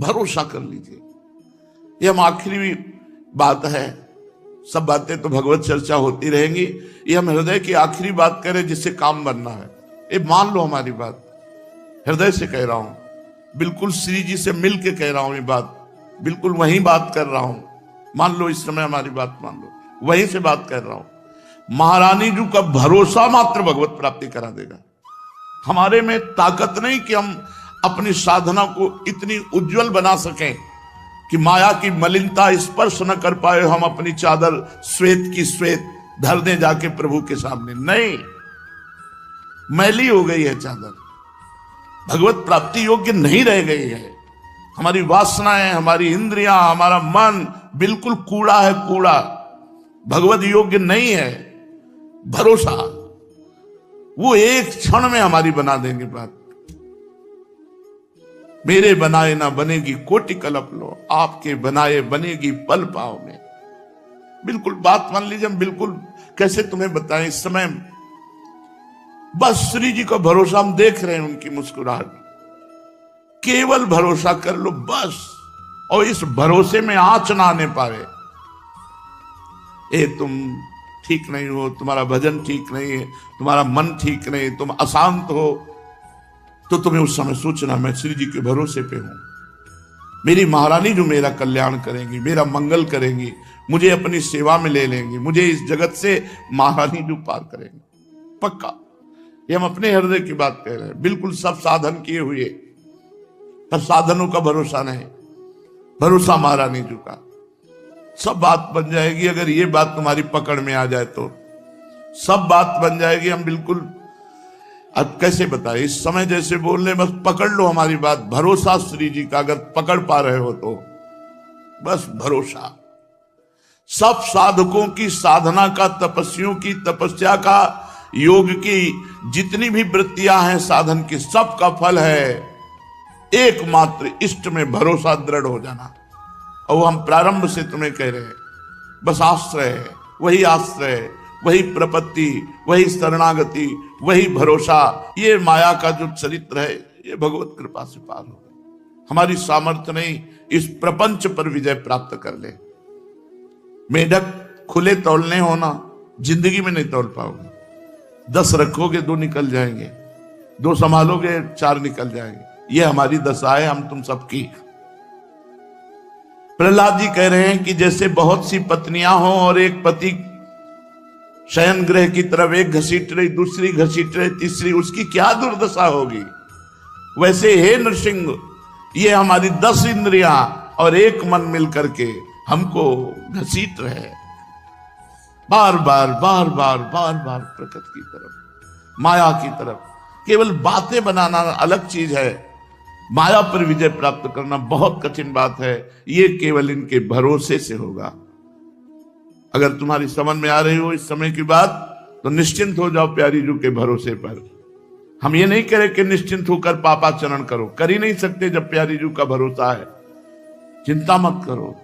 भरोसा कर लीजिए। ये हम आखिरी बात है, सब बातें तो भगवत चर्चा होती रहेंगी, ये हम हृदय की आखिरी बात करें जिससे काम बनना है। ये मान लो हमारी बात, हृदय से कह रहा हूं, बिल्कुल श्री जी से मिल के कह रहा हूं, ये बात बिल्कुल वही बात कर रहा हूं। मान लो इस समय हमारी बात मान लो, वहीं से बात कर रहा हूं। महारानी जी का भरोसा मात्र भगवत प्राप्ति करा देगा। हमारे में ताकत नहीं कि हम अपनी साधना को इतनी उज्जवल बना सकें कि माया की मलिनता स्पर्श न कर पाए, हम अपनी चादर श्वेत की श्वेत धर दें जाके प्रभु के सामने। नहीं, मैली हो गई है चादर, भगवत प्राप्ति योग्य नहीं रह गई है। हमारी वासनाएं, हमारी इंद्रियां, हमारा मन बिल्कुल कूड़ा है, कूड़ा, भगवत योग्य नहीं है। भरोसा वो एक क्षण में हमारी बना देंगे बात। मेरे बनाए ना बनेगी कोटि कल्प लो, आपके बनाए बनेगी पल पाव में। बिल्कुल बात मान लीजिए, हम बिल्कुल कैसे तुम्हें बताएं इस समय, बस श्री जी का भरोसा हम देख रहे हैं, उनकी मुस्कुराहट, केवल भरोसा कर लो बस। और इस भरोसे में आंच ना आने पाए, ए तुम ठीक नहीं हो, तुम्हारा भजन ठीक नहीं है, तुम्हारा मन ठीक नहीं, तुम अशांत हो, तो तुम्हें उस समय सोचना मैं श्री जी के भरोसे पे हूं। मेरी महारानी जो मेरा कल्याण करेंगी, मेरा मंगल करेंगी, मुझे अपनी सेवा में ले लेंगी, मुझे इस जगत से महारानी जो पार करेंगे पक्का। ये हम अपने हृदय की बात कह रहे हैं। बिल्कुल सब साधन किए हुए, पर साधनों का भरोसा नहीं, भरोसा महारानी जी का। सब बात बन जाएगी अगर ये बात तुम्हारी पकड़ में आ जाए तो, सब बात बन जाएगी। हम बिल्कुल, अब कैसे बताए, इस समय जैसे बोल रहे, बस पकड़ लो हमारी बात। भरोसा श्री जी का अगर पकड़ पा रहे हो तो बस भरोसा। सब साधकों की साधना का, तपस्वियों की तपस्या का, योग की जितनी भी वृत्तियां हैं साधन की, सब का फल है एकमात्र इष्ट में भरोसा दृढ़ हो जाना। और हम प्रारंभ से तुम्हें कह रहे हैं, बस आश्रय है, वही आश्रय है, वही प्रपत्ति, वही शरणागति, वही भरोसा। ये माया का जो चरित्र है, ये भगवत कृपा से पार हो गए। हमारी सामर्थ्य नहीं इस प्रपंच पर विजय प्राप्त कर ले। मेढक खुले तौलने होना, जिंदगी में नहीं तौल पाओगे। 10 रखोगे 2 निकल जाएंगे, 2 संभालोगे 4 निकल जाएंगे। ये हमारी दशा है, हम तुम सबकी। प्रहलाद जी कह रहे हैं कि जैसे बहुत सी पत्नियां हों और एक पति शयन गृह की तरफ एक घसीट रही, दूसरी घसीट रही, तीसरी, उसकी क्या दुर्दशा होगी। वैसे हे नृसिंह, ये हमारी 10 इंद्रियां और एक मन मिलकर के हमको घसीट रहे, बार बार बार बार बार बार प्रकृति की तरफ, माया की तरफ। केवल बातें बनाना अलग चीज है, माया पर विजय प्राप्त करना बहुत कठिन बात है। ये केवल इनके भरोसे से होगा। अगर तुम्हारी समझ में आ रही हो इस समय की बात, तो निश्चिंत हो जाओ प्यारी जू के भरोसे पर। हम ये नहीं कह रहे कि निश्चिंत होकर पापाचरण करो, कर ही नहीं सकते जब प्यारी जू का भरोसा है। चिंता मत करो,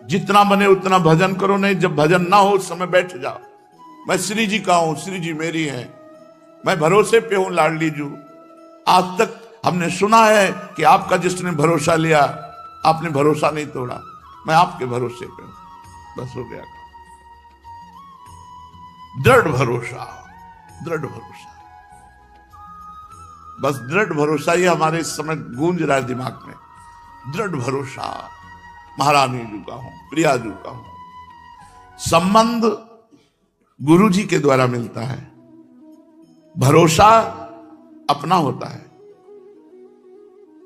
जितना बने उतना भजन करो। नहीं, जब भजन ना हो उस समय बैठ जाओ, मैं श्री जी का हूं, श्री जी मेरी है, मैं भरोसे पे हूं लाडली जू। आज तक हमने सुना है कि आपका जिसने भरोसा लिया, आपने भरोसा नहीं तोड़ा, मैं आपके भरोसे पे हूं। बस हो गया, दृढ़ भरोसा, दृढ़ भरोसा, बस दृढ़ भरोसा। ये हमारे इस समय गूंज रहा है दिमाग में, दृढ़ भरोसा। महारानी जी का हूं, प्रिया जी का हूं। संबंध गुरु जी के द्वारा मिलता है, भरोसा अपना होता है।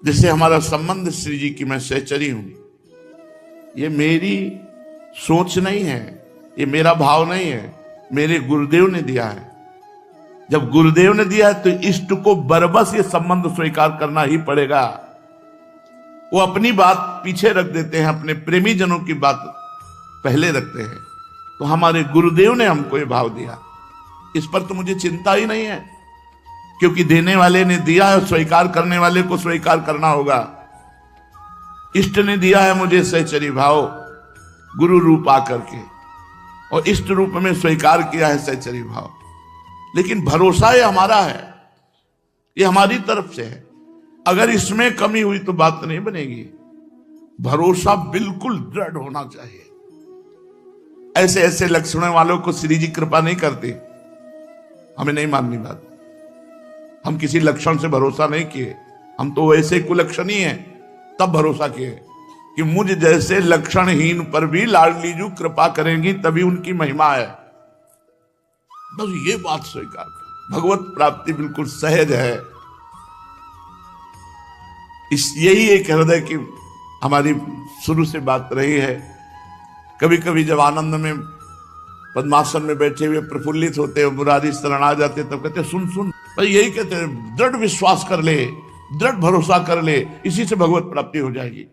जैसे हमारा संबंध श्री जी की, मैं सहचरी हूं, ये मेरी सोच नहीं है, ये मेरा भाव नहीं है, मेरे गुरुदेव ने दिया है। जब गुरुदेव ने दिया है तो इष्ट को बरबस ये संबंध स्वीकार करना ही पड़ेगा। वो अपनी बात पीछे रख देते हैं, अपने प्रेमी जनों की बात पहले रखते हैं। तो हमारे गुरुदेव ने हमको ये भाव दिया, इस पर तो मुझे चिंता ही नहीं है, क्योंकि देने वाले ने दिया है, स्वीकार करने वाले को स्वीकार करना होगा। इष्ट ने दिया है मुझे सहचरी भाव, गुरु रूप आकर के, और इष्ट रूप में स्वीकार किया है सहचरी भाव। लेकिन भरोसा ये हमारा है, ये हमारी तरफ से है। अगर इसमें कमी हुई तो बात नहीं बनेगी। भरोसा बिल्कुल दृढ़ होना चाहिए। ऐसे ऐसे लक्षणों वालों को श्री जी कृपा नहीं करते। हमें नहीं माननी बात। हम किसी लक्षण से भरोसा नहीं किए, हम तो वैसे कुलक्षणी हैं, तब भरोसा किए कि मुझ जैसे लक्षणहीन पर भी लाडली जी कृपा करेंगी, तभी उनकी महिमा है। बस ये बात स्वीकार कर, भगवत प्राप्ति बिल्कुल सहज है। यही एक हृदय की हमारी शुरू से बात रही है। कभी कभी जब आनंद में पद्मासन में बैठे हुए प्रफुल्लित होते हैं, मुरारी शरण आ जाते, तब कहते सुन सुन, भाई यही कहते हैं दृढ़ विश्वास कर ले, दृढ़ भरोसा कर ले, इसी से भगवत प्राप्ति हो जाएगी।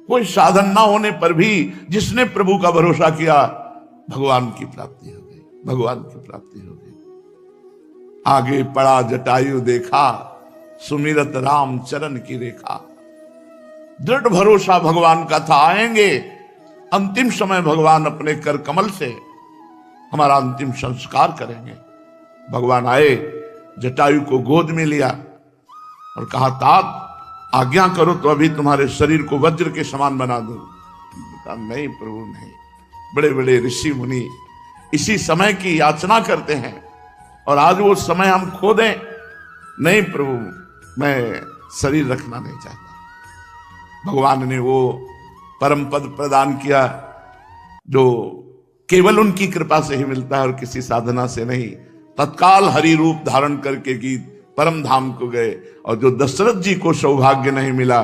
कोई साधन ना होने पर भी जिसने प्रभु का भरोसा किया, भगवान की प्राप्ति हो गई, भगवान की प्राप्ति हो गई। आगे पड़ा जटायु देखा, सुमिरत राम चरण की रेखा। दृढ़ भरोसा भगवान का था, आएंगे अंतिम समय भगवान अपने कर कमल से हमारा अंतिम संस्कार करेंगे। भगवान आए, जटायु को गोद में लिया और कहा तात आज्ञा करो तो अभी तुम्हारे शरीर को वज्र के समान बना दूं। कहा नहीं प्रभु नहीं। बड़े बड़े ऋषि मुनि इसी समय की याचना करते हैं और आज वो समय हम खो दें। नहीं प्रभु, मैं शरीर रखना नहीं चाहता। भगवान ने वो परम पद प्रदान किया जो केवल उनकी कृपा से ही मिलता है और किसी साधना से नहीं। तत्काल हरि रूप धारण करके की परम धाम को गए, और जो दशरथ जी को सौभाग्य नहीं मिला,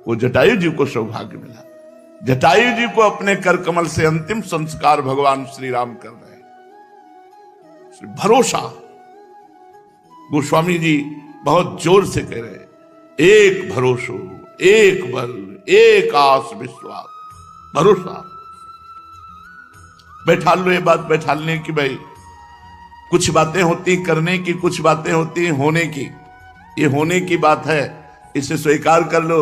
वो जटायु जी को सौभाग्य मिला। जटायु जी को अपने कर कमल से अंतिम संस्कार भगवान श्री राम कर रहे हैं। भरोसा गोस्वामी जी बहुत जोर से कह रहे हैं, एक भरोसो, एक बल, एक आस विश्वास। भरोसा बैठा लो, ये बात बैठालने की भाई कुछ बातें होती करने की, कुछ बातें होती होने की। ये होने की बात है, इसे स्वीकार कर लो,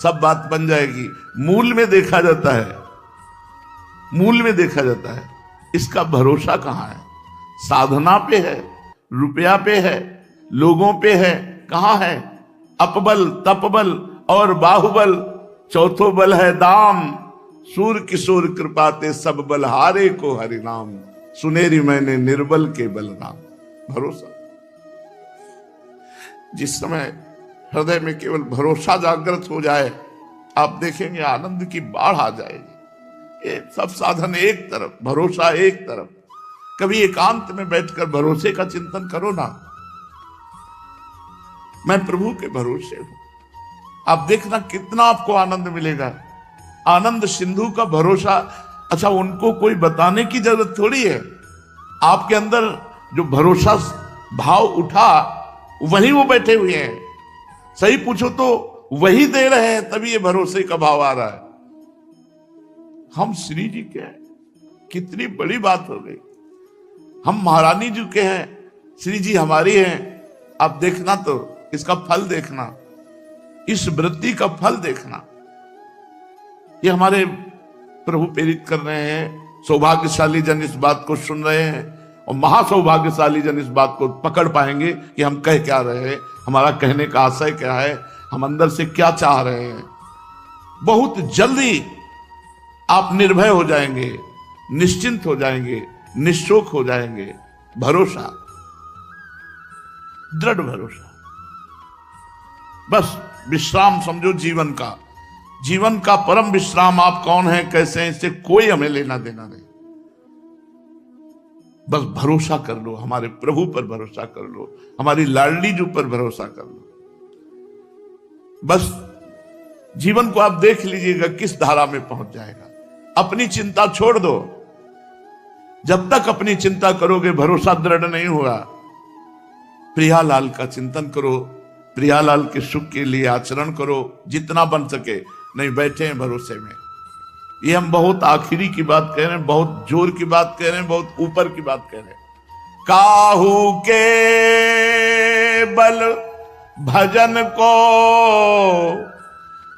सब बात बन जाएगी। मूल में देखा जाता है, मूल में देखा जाता है, इसका भरोसा कहां है? साधना पे है, रुपया पे है, लोगों पे है, कहां है? अपबल, तपबल और बाहुबल, चौथो बल है दाम। सूर किशोर कृपाते सब बलहारे को हरि नाम। सुनेरी मैंने निर्बल के बलराम। भरोसा, जिस समय हृदय में केवल भरोसा जागृत हो जाए, आप देखेंगे आनंद की बाढ़ आ जाएगी। ये सब साधन एक तरफ, भरोसा एक तरफ। कभी एकांत में बैठकर भरोसे का चिंतन करो ना, मैं प्रभु के भरोसे हूं। आप देखना कितना आपको आनंद मिलेगा। आनंद सिंधु का भरोसा, अच्छा उनको कोई बताने की जरूरत थोड़ी है। आपके अंदर जो भरोसा भाव उठा, वही वो बैठे हुए हैं। सही पूछो तो वही दे रहे हैं, तभी ये भरोसे का भाव आ रहा है। हम श्री जी के हैं, कितनी बड़ी बात हो गई। हम महारानी जी के हैं, श्री जी हमारी हैं। आप देखना तो इसका फल देखना, इस वृत्ति का फल देखना। ये हमारे प्रभु प्रेरित कर रहे हैं। सौभाग्यशाली जन इस बात को सुन रहे हैं और महासौभाग्यशाली जन इस बात को पकड़ पाएंगे कि हम कह क्या रहे हैं, हमारा कहने का आशय क्या है, हम अंदर से क्या चाह रहे हैं। बहुत जल्दी आप निर्भय हो जाएंगे, निश्चिंत हो जाएंगे, निश्चोक हो जाएंगे। भरोसा, दृढ़ भरोसा, बस विश्राम समझो जीवन का। जीवन का परम विश्राम आप कौन है, कैसे हैं, इससे कोई हमें लेना देना नहीं। बस भरोसा कर लो, हमारे प्रभु पर भरोसा कर लो, हमारी लाडली जी पर भरोसा कर लो। बस जीवन को आप देख लीजिएगा किस धारा में पहुंच जाएगा। अपनी चिंता छोड़ दो। जब तक अपनी चिंता करोगे भरोसा दृढ़ नहीं होगा। प्रियालाल का चिंतन करो, प्रियालाल के सुख के लिए आचरण करो जितना बन सके। नहीं बैठे हैं भरोसे में। ये हम बहुत आखिरी की बात कह रहे हैं, बहुत जोर की बात कह रहे हैं, बहुत ऊपर की बात कह रहे हैं। काहू के बल भजन को,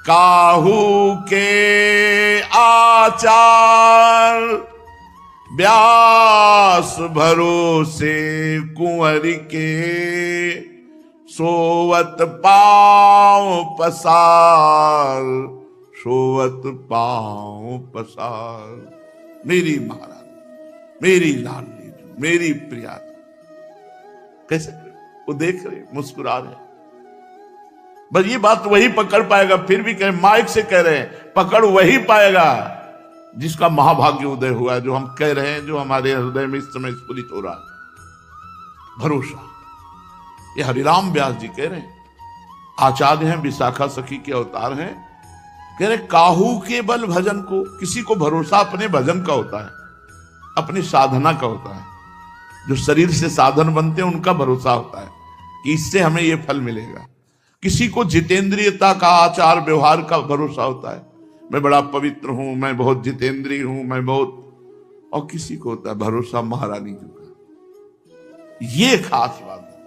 काहू के आचार, व्यास भरोसे कुंवर के, सोवत पांव पसार, सोवत पाऊं पसार। मेरी महारानी, मेरी लाडली, मेरी प्रिया। कैसे वो देख रहे, मुस्कुरा रहे। बस ये बात वही पकड़ पाएगा। फिर भी कह, माइक से कह रहे हैं, पकड़ वही पाएगा जिसका महाभाग्य उदय हुआ, जो हम कह रहे हैं, जो हमारे हृदय में इस समय स्फुरित हो रहा है, भरोसा। ये हरिराम व्यास जी कह रहे हैं, आचार्य हैं, विशाखा सखी के अवतार हैं। कह रहे काहू के बल भजन को, किसी को भरोसा अपने भजन का होता है, अपनी साधना का होता है। जो शरीर से साधन बनते हैं उनका भरोसा होता है कि इससे हमें ये फल मिलेगा। किसी को जितेंद्रियता का, आचार व्यवहार का भरोसा होता है, मैं बड़ा पवित्र हूं, मैं बहुत जितेंद्रिय हूं, मैं बहुत। और किसी को होता है भरोसा महारानी जी का। ये खास बात है।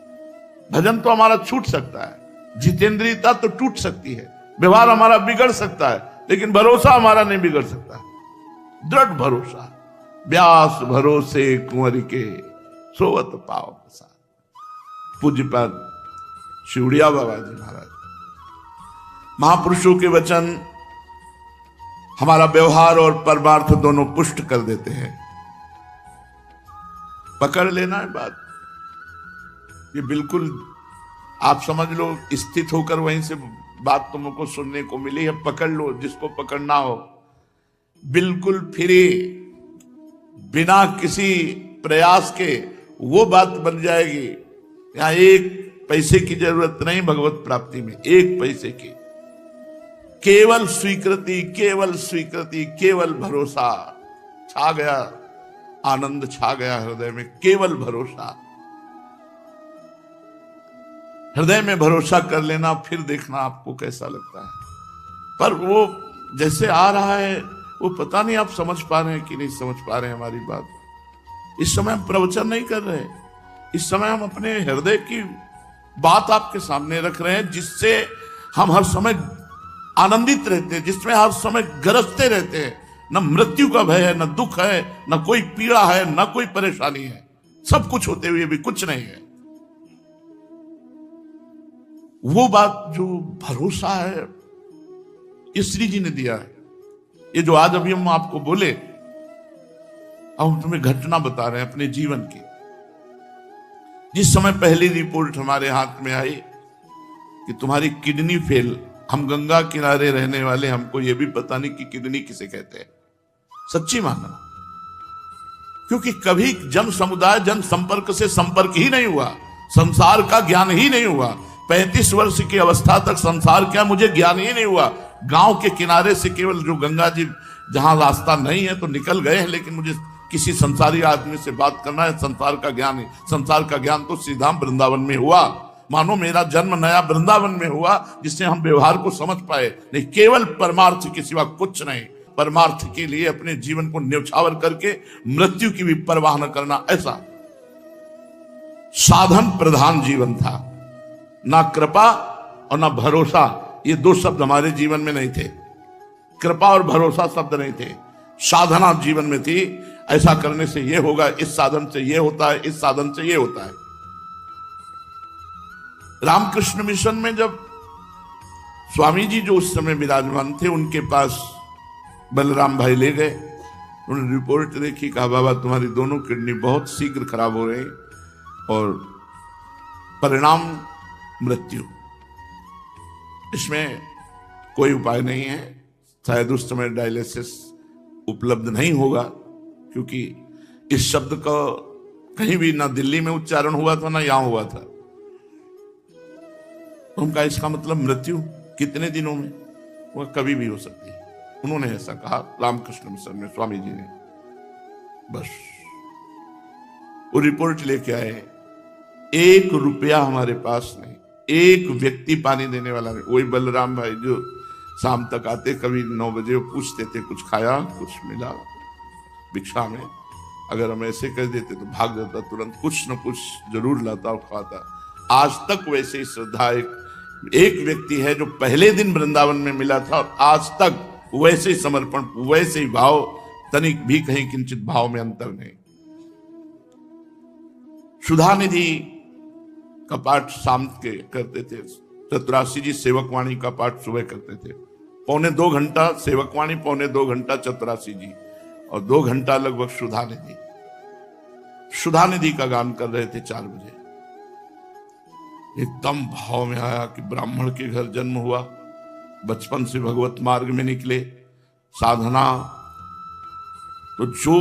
भजन तो हमारा छूट सकता है, जितेंद्रियता तो टूट सकती है, व्यवहार हमारा बिगड़ सकता है, लेकिन भरोसा हमारा नहीं बिगड़ सकता। दृढ़ भरोसा। व्यास भरोसे कुंवर के सोवत पाओ प्रसाद। पूज्यपाद शिवड़िया बाबा जी महाराज। महापुरुषों के वचन हमारा व्यवहार और परमार्थ दोनों पुष्ट कर देते हैं। पकड़ लेना है बात, ये बिल्कुल आप समझ लो, स्थित होकर वहीं से बात तुमको सुनने को मिली है। पकड़ लो जिसको पकड़ना हो, बिल्कुल फ्री, बिना किसी प्रयास के वो बात बन जाएगी। यहां एक पैसे की जरूरत नहीं भगवत प्राप्ति में, एक पैसे की। केवल स्वीकृति, केवल स्वीकृति, केवल भरोसा। छा गया आनंद, छा गया हृदय में, केवल भरोसा। हृदय में भरोसा कर लेना, फिर देखना आपको कैसा लगता है। पर वो जैसे आ रहा है, वो पता नहीं आप समझ पा रहे हैं कि नहीं समझ पा रहे हैं हमारी बात। इस समय हम प्रवचन नहीं कर रहे, इस समय हम अपने हृदय की बात आपके सामने रख रहे हैं, जिससे हम हर समय आनंदित रहते हैं, जिसमें हर समय गरजते रहते हैं। न मृत्यु का भय है, न दुख है, न कोई पीड़ा है, न कोई परेशानी है। सब कुछ होते हुए भी कुछ नहीं है। वो बात जो भरोसा है, ये श्री जी ने दिया है। ये जो आज अभी हम आपको बोले, अब हम तुम्हें घटना बता रहे हैं अपने जीवन की। जिस समय पहली रिपोर्ट हमारे हाथ में आई कि तुम्हारी किडनी फेल, हम गंगा किनारे रहने वाले, हमको यह भी पता नहीं कि किडनी किसे कहते हैं। सच्ची मानना, क्योंकि कभी जन समुदाय, जन संपर्क से संपर्क ही नहीं हुआ, संसार का ज्ञान ही नहीं हुआ। 35 वर्ष की अवस्था तक संसार क्या मुझे ज्ञान ही नहीं हुआ। गांव के किनारे से केवल जो गंगा जी जहां रास्ता नहीं है तो निकल गए हैं, लेकिन मुझे किसी संसारी आदमी से बात करना है, संसार का ज्ञान है। संसार का ज्ञान तो सीधा वृंदावन में हुआ। मानो मेरा जन्म नया वृंदावन में हुआ, जिससे हम व्यवहार को समझ पाए। नहीं, केवल परमार्थ के सिवा कुछ नहीं। परमार्थ के लिए अपने जीवन को न्यौछावर करके मृत्यु की भी परवाह न करना, ऐसा साधन प्रधान जीवन था। ना कृपा और ना भरोसा, ये दो शब्द हमारे जीवन में नहीं थे। कृपा और भरोसा शब्द नहीं थे, साधना जीवन में थी। ऐसा करने से ये होगा, इस साधन से ये होता है, इस साधन से ये होता है। रामकृष्ण मिशन में जब स्वामी जी जो उस समय विराजमान थे, उनके पास बलराम भाई ले गए। उन्होंने रिपोर्ट देखी, कहा बाबा तुम्हारी दोनों किडनी बहुत शीघ्र खराब हो रही और परिणाम मृत्यु, इसमें कोई उपाय नहीं है। शायद उस समय डायलिसिस उपलब्ध नहीं होगा, क्योंकि इस शब्द का कहीं भी ना दिल्ली में उच्चारण हुआ था, ना यहां हुआ था। उनका इसका मतलब मृत्यु कितने दिनों में, वह कभी भी हो सकती है। उन्होंने ऐसा कहा रामकृष्ण मिशन में स्वामी जी ने। बस वो रिपोर्ट लेके आए, 1 रुपया हमारे पास नहीं, एक व्यक्ति पानी देने वाला नहीं। वही बलराम भाई जो शाम तक आते, कभी 9 बजे पूछते थे कुछ खाया, कुछ मिला भिक्षा में। अगर हम ऐसे कर देते तो भाग जाता, तुरंत कुछ न कुछ जरूर लाता और खाता। आज तक वैसे ही श्रद्धा एक व्यक्ति है जो पहले दिन वृंदावन में मिला था, और आज तक वैसे ही समर्पण, वैसे ही भाव, तनिक भी कहीं किंचित भाव में अंतर नहीं। सुधा निधि का पाठ शाम के करते थे, चतुराशी जी सेवकवाणी का पाठ सुबह करते थे। पौने 2 घंटा सेवकवाणी, पौने 2 घंटा चतुरासी जी, और 2 घंटा लगभग सुधा निधि का गान कर रहे थे 4 बजे। एकदम भाव में आया कि ब्राह्मण के घर जन्म हुआ, बचपन से भगवत मार्ग में निकले, साधना तो जो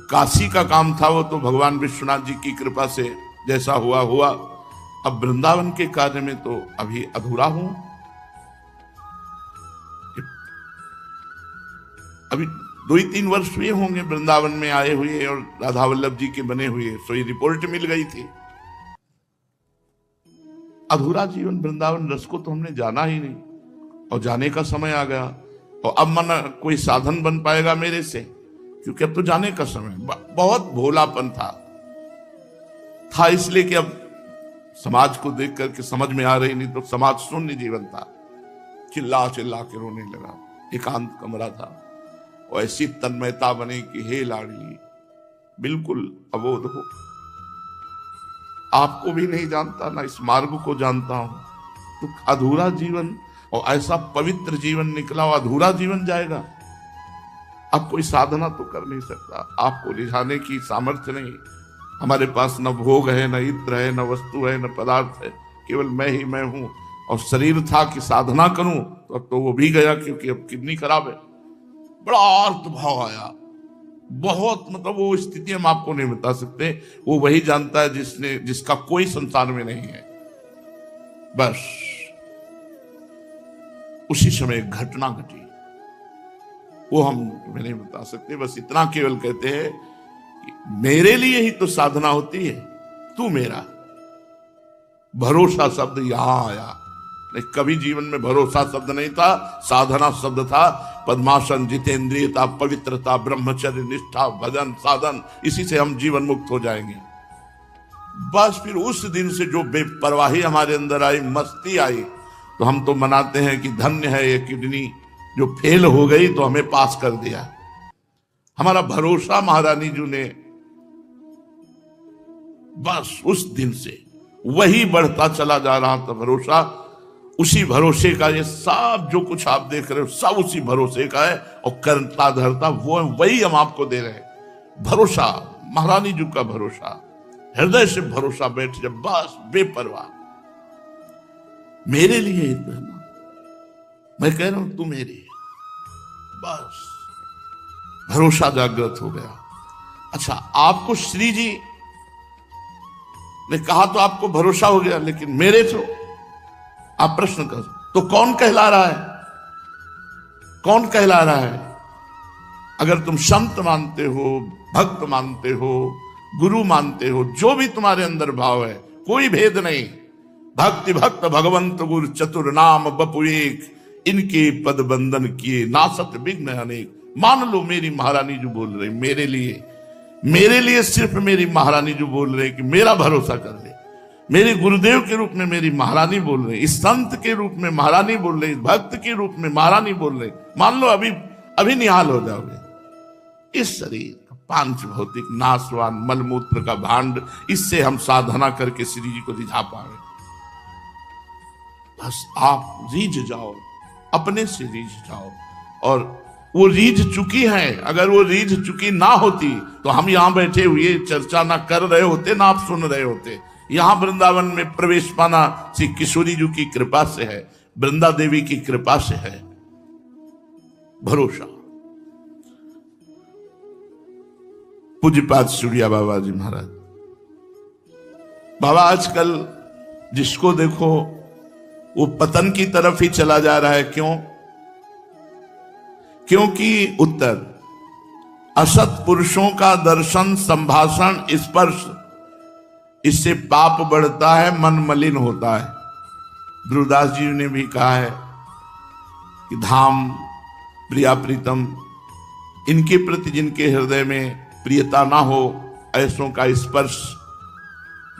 काशी का काम था वो तो भगवान विश्वनाथ जी की कृपा से जैसा हुआ हुआ। अब वृंदावन के कार्य में तो अभी अधूरा हूं। अभी 2-3 वर्ष हुए होंगे वृंदावन में आए हुए और राधा वल्लभ जी के बने हुए, सो ये रिपोर्ट मिल गई थी। अधूरा जीवन वृंदावन रस को तो हमने जाना ही नहीं, और जाने का समय आ गया। और अब मन कोई साधन बन पाएगा मेरे से, क्योंकि अब तो जाने का समय। बहुत भोलापन था इसलिए कि अब समाज को देख करके समझ में आ रही, नहीं तो समाज शून्य जीवन था। चिल्ला चिल्ला के रोने लगा, एकांत कमरा था, और ऐसी तन्मयता बनी कि हे लाडली बिल्कुल अबोध हो, आपको भी नहीं जानता, ना इस मार्ग को जानता हूं। तो अधूरा जीवन, और ऐसा पवित्र जीवन निकला, और अधूरा जीवन जाएगा। अब कोई साधना तो कर नहीं सकता, आपको रिझाने की सामर्थ्य नहीं। हमारे पास न भोग है, न इत्र है, न वस्तु है, न पदार्थ है, केवल मैं ही मैं हूं। और शरीर था कि साधना करूं, तो अब तो वो भी गया, क्योंकि अब किडनी खराब है। बड़ा अर्थ भाव आया, बहुत, मतलब वो स्थिति हम आपको नहीं बता सकते। वो वही जानता है जिसका कोई संसार में नहीं है। बस उसी समय एक घटना घटी, वो हम तुम्हें नहीं बता सकते। बस इतना केवल कहते हैं कि मेरे लिए ही तो साधना होती है, तू मेरा। भरोसा शब्द यहां आया, नहीं कभी जीवन में भरोसा शब्द नहीं था, साधना शब्द था। पद्मासन, जितेंद्रियता, पवित्रता, ब्रह्मचर्य, निष्ठा, भजन, साधन, इसी से हम जीवन मुक्त हो जाएंगे। बस फिर उस दिन से जो बेपरवाही हमारे अंदर आई, मस्ती आई, तो हम तो मनाते हैं कि धन्य है ये किडनी जो फेल हो गई तो हमें पास कर दिया। हमारा भरोसा महारानी जी ने, बस उस दिन से वही बढ़ता चला जा रहा था भरोसा। उसी भरोसे का ये सब जो कुछ आप देख रहे हो, सब उसी भरोसे का है। और करता धरता वो वही हम आपको दे रहे हैं। भरोसा, महारानी जी का भरोसा, हृदय से भरोसा बैठ जाए, बस बेपरवाह। मेरे लिए इतना, मैं कह रहा हूं तू मेरी, बस भरोसा जागृत हो गया। अच्छा, आपको श्री जी ने कहा तो आपको भरोसा हो गया, लेकिन मेरे तो आप प्रश्न कर, तो कौन कहला रहा है? कौन कहला रहा है? अगर तुम संत मानते हो, भक्त मानते हो, गुरु मानते हो, जो भी तुम्हारे अंदर भाव है, कोई भेद नहीं। भक्ति भक्त भगवंत गुरु चतुर नाम बपु एक, इनके पद बंधन किए नासत विघ्न अनेक। मान लो मेरी महारानी जो बोल रही, मेरे लिए सिर्फ मेरी महारानी जो बोल रहे कि मेरा भरोसा कर ले। मेरे गुरुदेव के रूप में मेरी महारानी बोल रहे, इस संत के रूप में महारानी बोल रही, भक्त के रूप में महारानी बोल रही। मान लो अभी निहाल हो जाओगे। इस शरीर का पांच भौतिक नाशवान मलमूत्र का भांड, इससे हम साधना करके श्री जी को रिझा पाए। बस आप रीझ जाओ, अपने से रीझ जाओ। और वो रीझ चुकी है, अगर वो रीझ चुकी ना होती तो हम यहां बैठे हुए चर्चा ना कर रहे होते, ना आप सुन रहे होते। यहां वृंदावन में प्रवेश पाना श्री किशोरी जी की कृपा से है, वृंदा देवी की कृपा से है। भरोसा। पूज्यपाद सूर्या बाबा जी महाराज, बाबा आजकल जिसको देखो वो पतन की तरफ ही चला जा रहा है। क्यों? क्योंकि उत्तर, असत पुरुषों का दर्शन, संभाषण, स्पर्श, इससे पाप बढ़ता है, मन मलिन होता है। ध्रुवदास जी ने भी कहा है कि धाम प्रिया प्रीतम, इनके प्रति जिनके हृदय में प्रियता ना हो, ऐसों का स्पर्श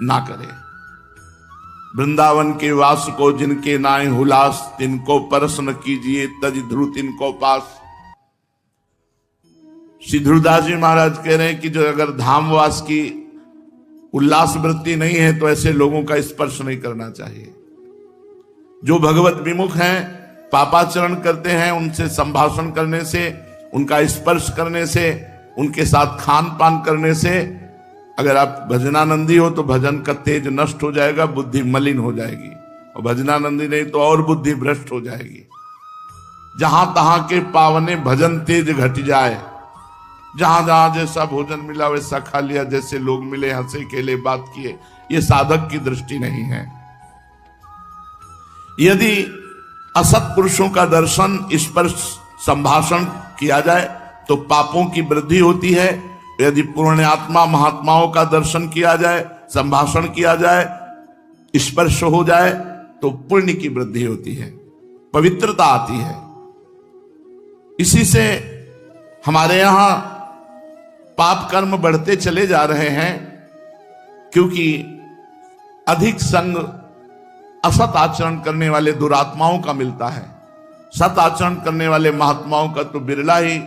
ना करे। वृंदावन के वास को जिनके नाय हुलास, तिनको परस न कीजिए, तज ध्रुव तिनको पास। श्री ध्रुवदास जी महाराज कह रहे हैं कि जो अगर धामवास की उल्लास वृत्ति नहीं है तो ऐसे लोगों का स्पर्श नहीं करना चाहिए। जो भगवत विमुख हैं पापाचरण करते हैं, उनसे संभाषण करने से, उनका स्पर्श करने से, उनके साथ खान पान करने से, अगर आप भजनानंदी हो तो भजन का तेज नष्ट हो जाएगा, बुद्धि मलिन हो जाएगी, और भजनानंदी नहीं तो और बुद्धि भ्रष्ट हो जाएगी। जहां तहां के पावने भजन तेज घट जाए, जहां जहां जैसा भोजन मिला वैसा खा लिया, जैसे लोग मिले हंसे खेले बात किए, ये साधक की दृष्टि नहीं है। यदि असत पुरुषों का दर्शन, स्पर्श, संभाषण किया जाए तो पापों की वृद्धि होती है। यदि पुण्यात्मा महात्माओं का दर्शन किया जाए, संभाषण किया जाए, स्पर्श हो जाए तो पुण्य की वृद्धि होती है, पवित्रता आती है। इसी से हमारे यहां पाप कर्म बढ़ते चले जा रहे हैं, क्योंकि अधिक संग असत आचरण करने वाले दुरात्माओं का मिलता है। सत आचरण करने वाले महात्माओं का तो बिरला ही।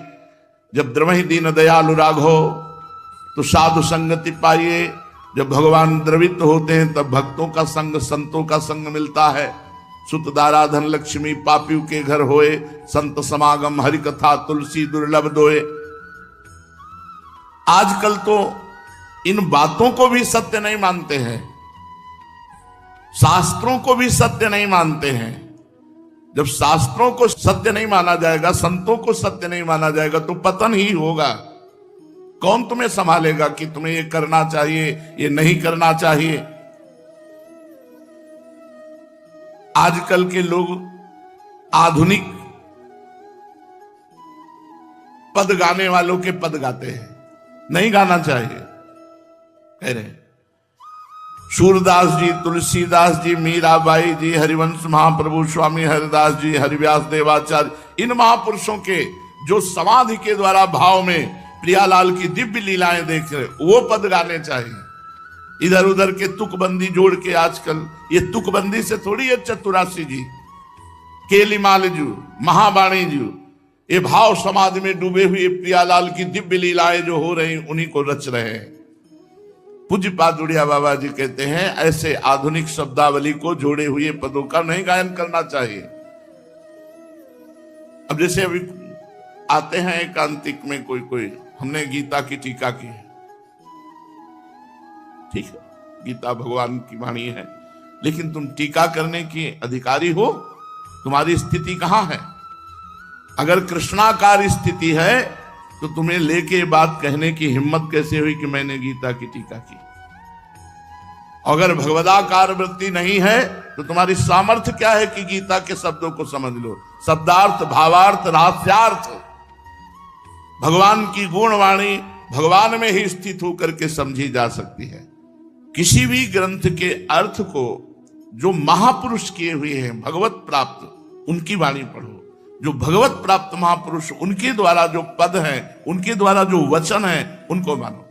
जब द्रवहि दीन दयालु राघो तो साधु संगति पाइए। जब भगवान द्रवित होते हैं तब भक्तों का संग, संतों का संग मिलता है। सुत दारा धन लक्ष्मी पापियों के घर होए, संत समागम हरि कथा तुलसी दुर्लभ दोए। आजकल तो इन बातों को भी सत्य नहीं मानते हैं, शास्त्रों को भी सत्य नहीं मानते हैं। जब शास्त्रों को सत्य नहीं माना जाएगा, संतों को सत्य नहीं माना जाएगा, तो पतन ही होगा। कौन तुम्हें संभालेगा कि तुम्हें ये करना चाहिए, ये नहीं करना चाहिए। आजकल के लोग आधुनिक पद गाने वालों के पद गाते हैं, नहीं गाना चाहिए। कह रहे सूरदास जी, तुलसीदास जी, मीराबाई जी, हरिवंश महाप्रभु स्वामी हरिदास जी, हरिव्यास देवाचार्य, इन महापुरुषों के जो समाधि के द्वारा भाव में प्रियालाल की दिव्य लीलाएं देख रहे, वो पद गाने चाहिए। इधर उधर के तुकबंदी जोड़ के, आजकल ये तुकबंदी से थोड़ी है चतुरासी जी, केलीमाल जी, महावाणी जी, ये भाव समाधि में डूबे हुए प्रियालाल की दिव्य लीलाएं जो हो रही उन्हीं को रच रहे हैं। पूज्य पादुड़िया बाबा जी कहते हैं ऐसे आधुनिक शब्दावली को जोड़े हुए पदों का नहीं गायन करना चाहिए। अब जैसे अभी आते हैं एकांतिक में कोई हमने गीता की टीका की, ठीक है, गीता भगवान की वाणी है, लेकिन तुम टीका करने की अधिकारी हो? तुम्हारी स्थिति कहां है? अगर कृष्णाकार स्थिति है तो तुम्हें लेके बात कहने की हिम्मत कैसे हुई कि मैंने गीता की टीका की? अगर भगवदाकार वृत्ति नहीं है तो तुम्हारी सामर्थ्य क्या है कि गीता के शब्दों को समझ लो? शब्दार्थ, भावार्थ, रहस्यार्थ, भगवान की गुणवाणी भगवान में ही स्थित होकर के समझी जा सकती है। किसी भी ग्रंथ के अर्थ को जो महापुरुष किए हुए हैं, भगवत प्राप्त, उनकी वाणी पढ़ो। जो भगवत प्राप्त महापुरुष, उनके द्वारा जो पद हैं, उनके द्वारा जो वचन हैं, उनको मानो।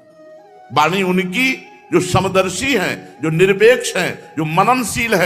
वाणी उनकी जो समदर्शी हैं, जो निरपेक्ष हैं, जो मननशील है,